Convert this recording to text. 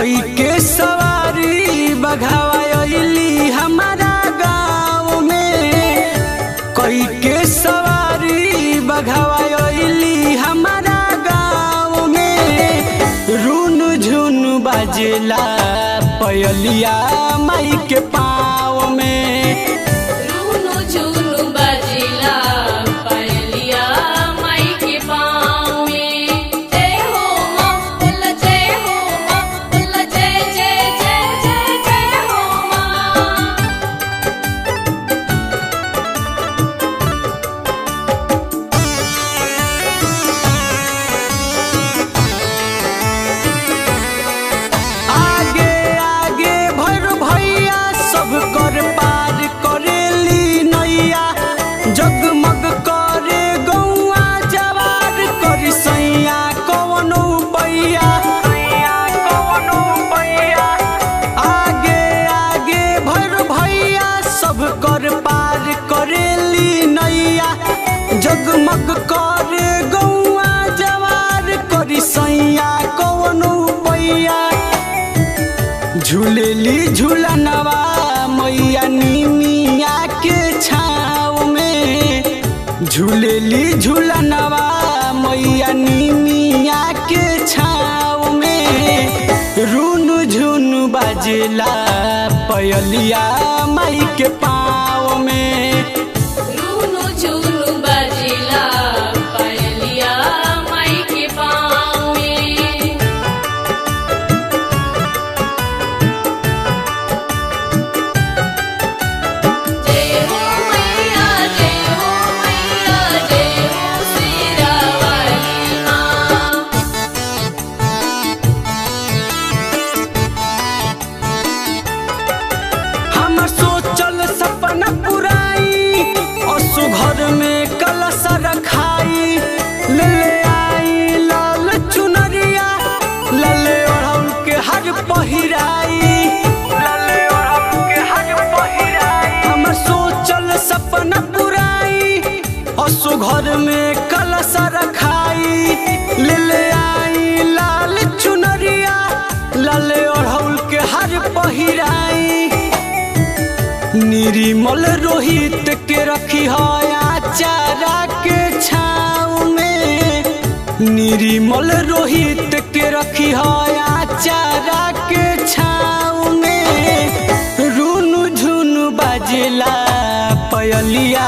कोई के सवारी बघावायली हमारा गाँव में, कोई के सवारी बघावायली हमारा गाँव में। रुन झुन बाजेला पयलिया माई के पाँव में। रुनु झुनु बाजेला पयलिया माई के पाँव में। जय हो माँ बोला, जय हो माँ बोला, जय जय जय जय जय हो माँ। आगे आगे भर भैया सब कर पार करेली नैया। जगमग करे गौआ जवार करी सैया कवनो पैया। आगे आगे भर भैया सब कर पार करेली नैया। जगमग करे गौआ जवार करी सैया कवनो पैया। झूलेली झूलनवा मैया नीमिया के छाँव में। झूलेली झूलनवा मैया नीमिया के छाँव में। रुन झुन बाजेला पयलिया माई के पाँव में। रुनु झुनु बाजेला पयलिया माई के पाँव में। जय हो मैया, जय हो मैया, जय हो शेरा वाली माँ। हमर सोचल सपना पुराई असु घर में कलश रखाई। ले आई लाल चुनरिया लले ओढ़ौल के हर पहिराई। हमर सोचल सपना पुराई असु घर में कलश रखाई। ले आई लाल चुनरिया लले ओढ़ौल के हर पहिराई। निर्मल रोहित के रखी है आचारा के छाँव में। निर्मल रोहित के रखी है आचारा के छाँव में। रुन झुन बाजेला पयलिया